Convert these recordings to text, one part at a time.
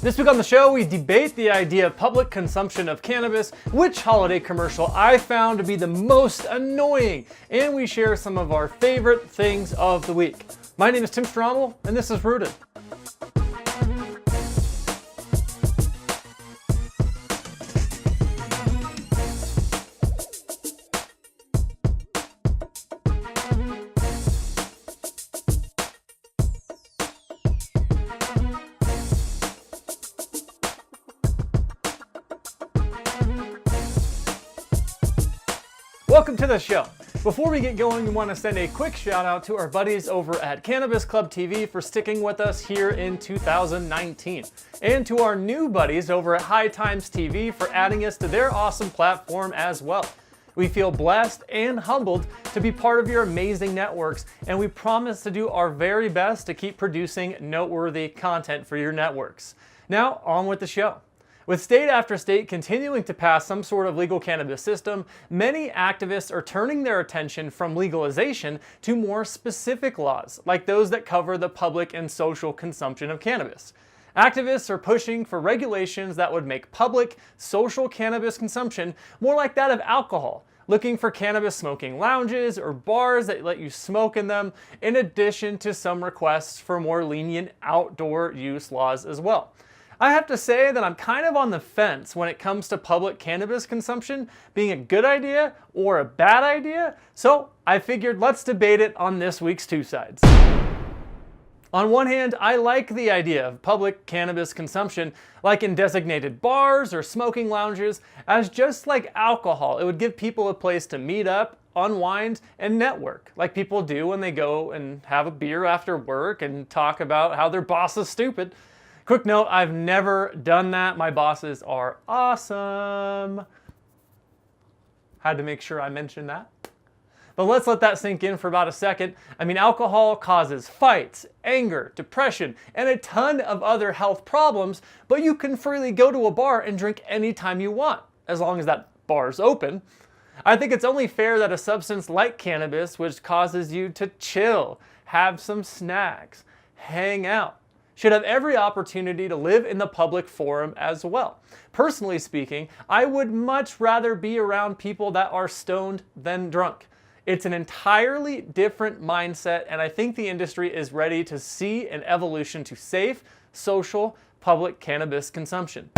This week on the show, we debate the idea of public consumption of cannabis, which holiday commercial I found to be the most annoying, and we share some of our favorite things of the week. My name is Tim Strommel, and this is Rooted. Welcome to the show. Before we get going, we want to send a quick shout out to our buddies over at Cannabis Club TV for sticking with us here in 2019. And to our new buddies over at High Times TV for adding us to their awesome platform as well. We feel blessed and humbled to be part of your amazing networks, and we promise to do our very best to keep producing noteworthy content for your networks. Now, on with the show. With state after state continuing to pass some sort of legal cannabis system, many activists are turning their attention from legalization to more specific laws, like those that cover the public and social consumption of cannabis. Activists are pushing for regulations that would make public, social cannabis consumption more like that of alcohol, looking for cannabis smoking lounges or bars that let you smoke in them, in addition to some requests for more lenient outdoor use laws as well. I have to say that I'm kind of on the fence when it comes to public cannabis consumption being a good idea or a bad idea, so I figured let's debate it on this week's Two Sides. On one hand, I like the idea of public cannabis consumption, like in designated bars or smoking lounges, as just like alcohol, it would give people a place to meet up, unwind, and network, like people do when they go and have a beer after work and talk about how their boss is stupid. Quick note, I've never done that. My bosses are awesome. Had to make sure I mentioned that. But let's let that sink in for about a second. I mean, alcohol causes fights, anger, depression, and a ton of other health problems, but you can freely go to a bar and drink anytime you want, as long as that bar's open. I think it's only fair that a substance like cannabis, which causes you to chill, have some snacks, hang out, should have every opportunity to live in the public forum as well. Personally speaking, I would much rather be around people that are stoned than drunk. It's an entirely different mindset, and I think the industry is ready to see an evolution to safe, social, public cannabis consumption.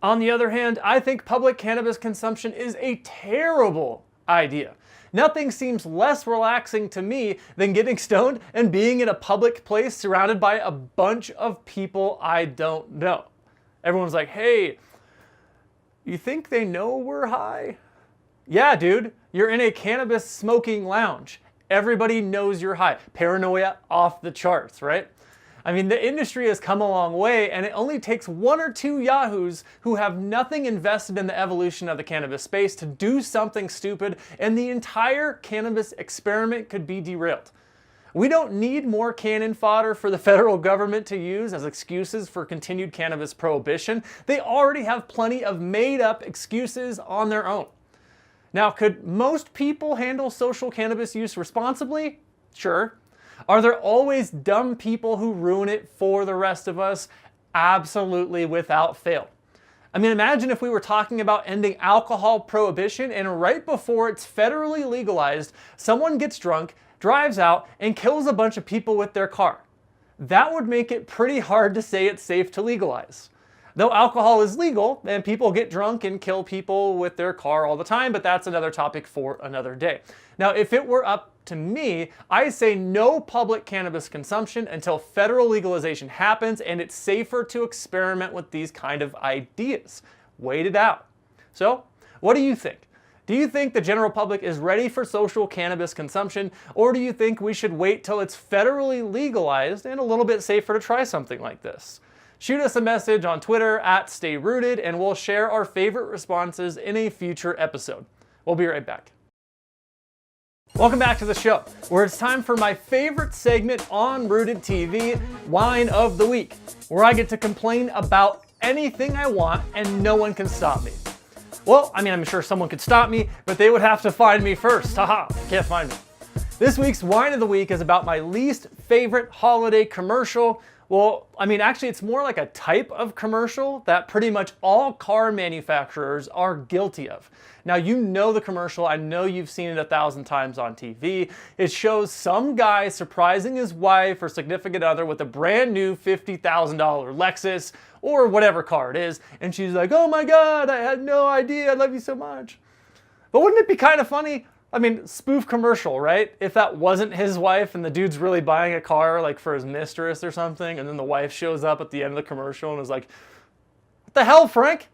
On the other hand, I think public cannabis consumption is a terrible idea. Nothing seems less relaxing to me than getting stoned and being in a public place surrounded by a bunch of people I don't know. Everyone's like, hey, you think they know we're high? Yeah, dude, you're in a cannabis smoking lounge. Everybody knows you're high. Paranoia off the charts, right? I mean, the industry has come a long way, and it only takes one or two yahoos who have nothing invested in the evolution of the cannabis space to do something stupid, and the entire cannabis experiment could be derailed. We don't need more cannon fodder for the federal government to use as excuses for continued cannabis prohibition. They already have plenty of made-up excuses on their own. Now, could most people handle social cannabis use responsibly? Sure. Are there always dumb people who ruin it for the rest of us? Absolutely, without fail. I mean, imagine if we were talking about ending alcohol prohibition and right before it's federally legalized, someone gets drunk, drives out, and kills a bunch of people with their car. That would make it pretty hard to say it's safe to legalize. Though alcohol is legal and people get drunk and kill people with their car all the time, but that's another topic for another day. Now, if it were up to me, I say no public cannabis consumption until federal legalization happens and it's safer to experiment with these kind of ideas. Wait it out. So, what do you think? Do you think the general public is ready for social cannabis consumption, or do you think we should wait till it's federally legalized and a little bit safer to try something like this? Shoot us a message on Twitter @StayRooted, and we'll share our favorite responses in a future episode. We'll be right back. Welcome back to the show, where it's time for my favorite segment on Rooted TV, Whine of the Week, where I get to complain about anything I want and no one can stop me. Well, I mean, I'm sure someone could stop me, but they would have to find me first. Haha, can't find me. This week's Whine of the Week is about my least favorite holiday commercial. Well, I mean, actually, it's more like a type of commercial that pretty much all car manufacturers are guilty of. Now, you know the commercial. I know you've seen it 1,000 times on TV. It shows some guy surprising his wife or significant other with a brand new $50,000 Lexus or whatever car it is. And she's like, oh my God, I had no idea. I love you so much. But wouldn't it be kind of funny? I mean, spoof commercial, right? If that wasn't his wife and the dude's really buying a car like for his mistress or something, and then the wife shows up at the end of the commercial and is like, what the hell, Frank?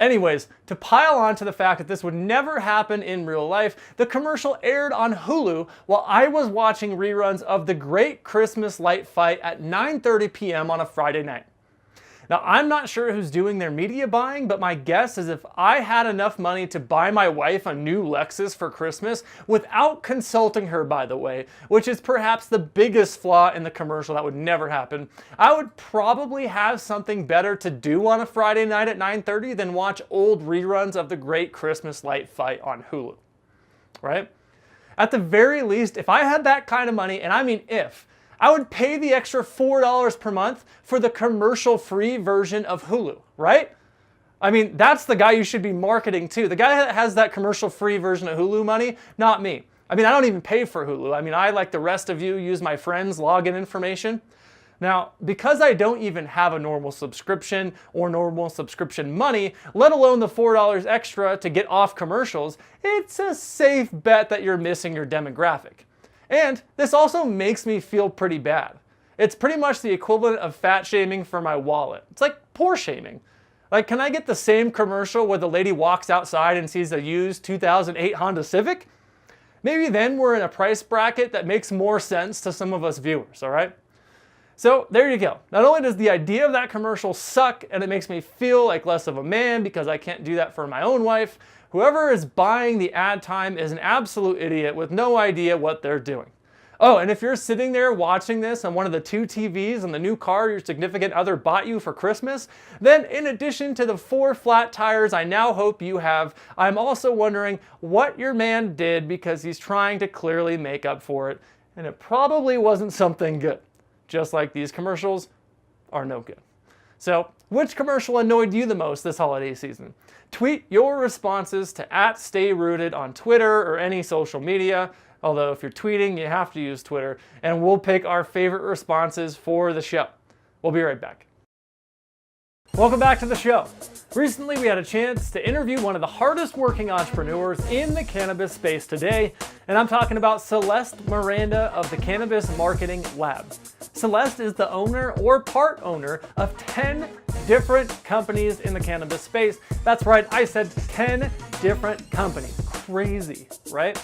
Anyways, to pile on to the fact that this would never happen in real life, the commercial aired on Hulu while I was watching reruns of The Great Christmas Light Fight at 9:30 p.m. on a Friday night. Now, I'm not sure who's doing their media buying, but my guess is if I had enough money to buy my wife a new Lexus for Christmas, without consulting her, by the way, which is perhaps the biggest flaw in the commercial that would never happen, I would probably have something better to do on a Friday night at 9:30 than watch old reruns of The Great Christmas Light Fight on Hulu, right? At the very least, if I had that kind of money, and I mean if, I would pay the extra $4 per month for the commercial-free version of Hulu, right? I mean, that's the guy you should be marketing to. The guy that has that commercial-free version of Hulu money, not me. I mean, I don't even pay for Hulu. I mean, I, like the rest of you, use my friends' login information. Now, because I don't even have a normal subscription or normal subscription money, let alone the $4 extra to get off commercials, it's a safe bet that you're missing your demographic. And this also makes me feel pretty bad. It's pretty much the equivalent of fat shaming for my wallet. It's like poor shaming. Like, can I get the same commercial where the lady walks outside and sees a used 2008 Honda Civic? Maybe then we're in a price bracket that makes more sense to some of us viewers, all right? So there you go. Not only does the idea of that commercial suck and it makes me feel like less of a man because I can't do that for my own wife, whoever is buying the ad time is an absolute idiot with no idea what they're doing. Oh, and if you're sitting there watching this on one of the 2 TVs and the new car your significant other bought you for Christmas, then in addition to the 4 flat tires I now hope you have, I'm also wondering what your man did because he's trying to clearly make up for it, and it probably wasn't something good. Just like these commercials are no good. So, which commercial annoyed you the most this holiday season? Tweet your responses to @StayRooted on Twitter or any social media. Although if you're tweeting, you have to use Twitter. And we'll pick our favorite responses for the show. We'll be right back. Welcome back to the show. Recently, we had a chance to interview one of the hardest working entrepreneurs in the cannabis space today, and I'm talking about Celeste Miranda of the Cannabis Marketing Lab. Celeste is the owner or part owner of 10 different companies in the cannabis space. That's right, I said 10 different companies. Crazy, right?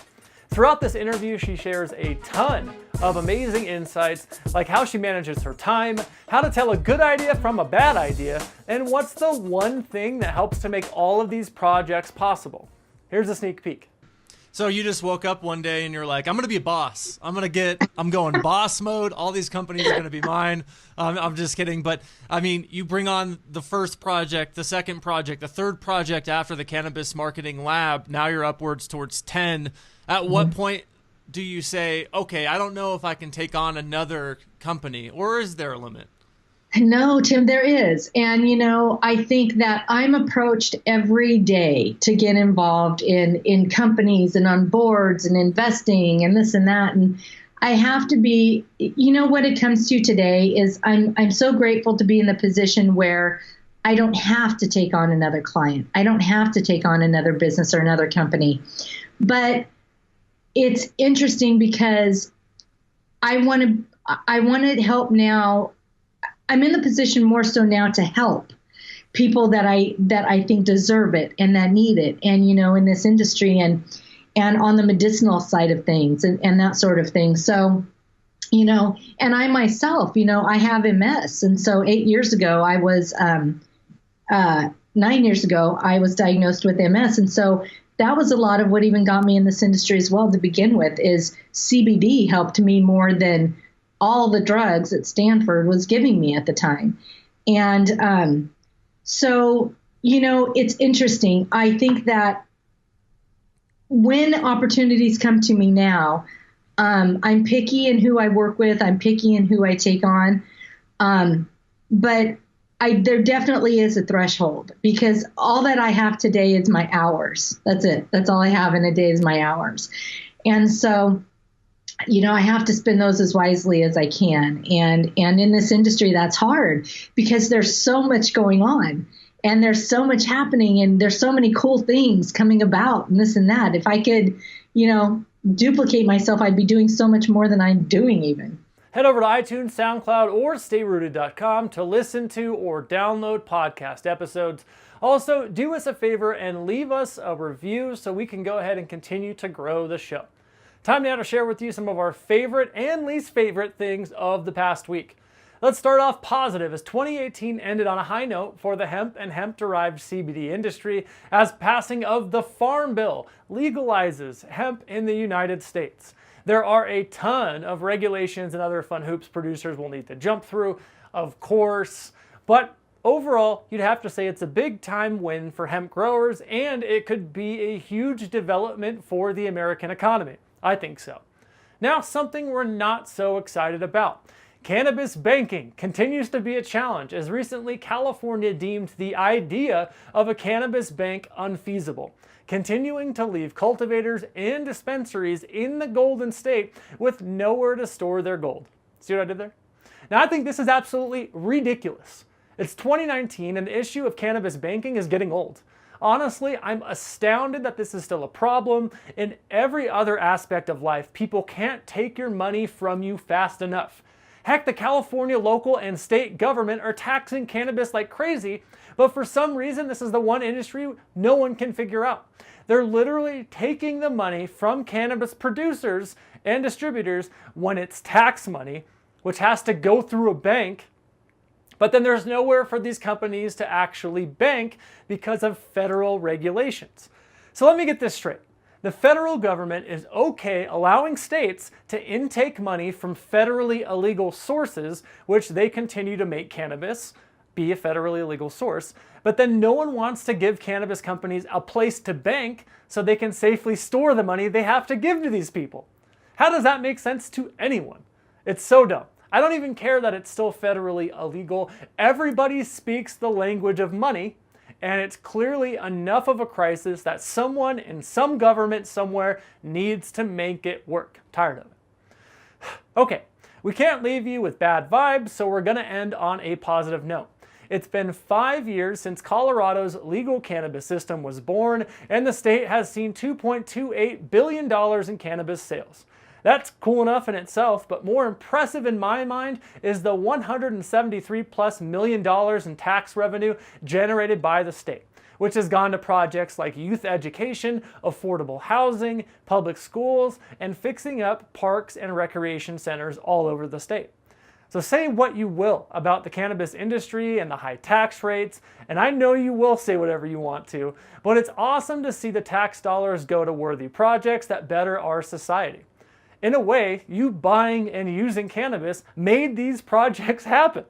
Throughout this interview, she shares a ton of amazing insights, like how she manages her time, how to tell a good idea from a bad idea, and what's the one thing that helps to make all of these projects possible. Here's a sneak peek. So you just woke up one day and you're like, I'm going to be a boss. I'm going boss mode. All these companies are going to be mine. I'm just kidding. But I mean, you bring on the first project, the second project, the third project after the Cannabis Marketing Lab. Now you're upwards towards 10. At what point do you say, okay, I don't know if I can take on another company, or is there a limit? No, Tim, there is. And, I think that I'm approached every day to get involved in companies and on boards and investing and this and that. And I have to be, what it comes to today is I'm so grateful to be in the position where I don't have to take on another client. I don't have to take on another business or another company. But it's interesting because I want to help now. I'm in the position more so now to help people that I think deserve it and that need it. And, in this industry and on the medicinal side of things and that sort of thing. So, and I myself, I have MS. And so 8 years ago, 9 years ago, I was diagnosed with MS. And so that was a lot of what even got me in this industry as well to begin with, is CBD helped me more than all the drugs that Stanford was giving me at the time. And so, it's interesting. I think that when opportunities come to me now, I'm picky in who I work with. I'm picky in who I take on. But there definitely is a threshold, because all that I have today is my hours. That's it. That's all I have in a day is my hours. And so, I have to spend those as wisely as I can. And in this industry, that's hard because there's so much going on and there's so much happening and there's so many cool things coming about and this and that. If I could, duplicate myself, I'd be doing so much more than I'm doing even. Head over to iTunes, SoundCloud, or StayRooted.com to listen to or download podcast episodes. Also, do us a favor and leave us a review so we can go ahead and continue to grow the show. Time now to share with you some of our favorite and least favorite things of the past week. Let's start off positive, as 2018 ended on a high note for the hemp and hemp-derived CBD industry, as passing of the Farm Bill legalizes hemp in the United States. There are a ton of regulations and other fun hoops producers will need to jump through, of course, but overall, you'd have to say it's a big time win for hemp growers, and it could be a huge development for the American economy. I think so. Now, something we're not so excited about. Cannabis banking continues to be a challenge, as recently California deemed the idea of a cannabis bank unfeasible, continuing to leave cultivators and dispensaries in the Golden State with nowhere to store their gold. See what I did there? Now, I think this is absolutely ridiculous. It's 2019 and the issue of cannabis banking is getting old. Honestly, I'm astounded that this is still a problem. In every other aspect of life, people can't take your money from you fast enough. Heck, the California local and state government are taxing cannabis like crazy, but for some reason, this is the one industry no one can figure out. They're literally taking the money from cannabis producers and distributors when it's tax money, which has to go through a bank. But then there's nowhere for these companies to actually bank because of federal regulations. So let me get this straight. The federal government is okay allowing states to intake money from federally illegal sources, which they continue to make cannabis be a federally illegal source, but then no one wants to give cannabis companies a place to bank so they can safely store the money they have to give to these people. How does that make sense to anyone? It's so dumb. I don't even care that it's still federally illegal. Everybody speaks the language of money, and it's clearly enough of a crisis that someone in some government somewhere needs to make it work. Tired of it. Okay, we can't leave you with bad vibes, so we're gonna end on a positive note. It's been 5 years since Colorado's legal cannabis system was born, and the state has seen $2.28 billion in cannabis sales. That's cool enough in itself, but more impressive in my mind is the $173+ million in tax revenue generated by the state, which has gone to projects like youth education, affordable housing, public schools, and fixing up parks and recreation centers all over the state. So say what you will about the cannabis industry and the high tax rates, and I know you will say whatever you want to, but it's awesome to see the tax dollars go to worthy projects that better our society. In a way, you buying and using cannabis made these projects happen.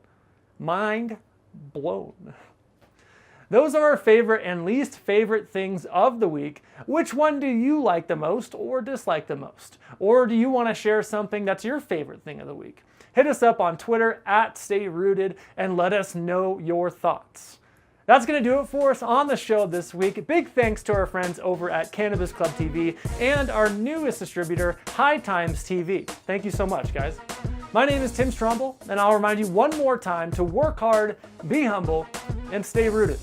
Mind blown. Those are our favorite and least favorite things of the week. Which one do you like the most or dislike the most? Or do you want to share something that's your favorite thing of the week? Hit us up on Twitter @StayRooted and let us know your thoughts. That's going to do it for us on the show this week. Big thanks to our friends over at Cannabis Club TV and our newest distributor, High Times TV. Thank you so much, guys. My name is Tim Strumble, and I'll remind you one more time to work hard, be humble, and stay rooted.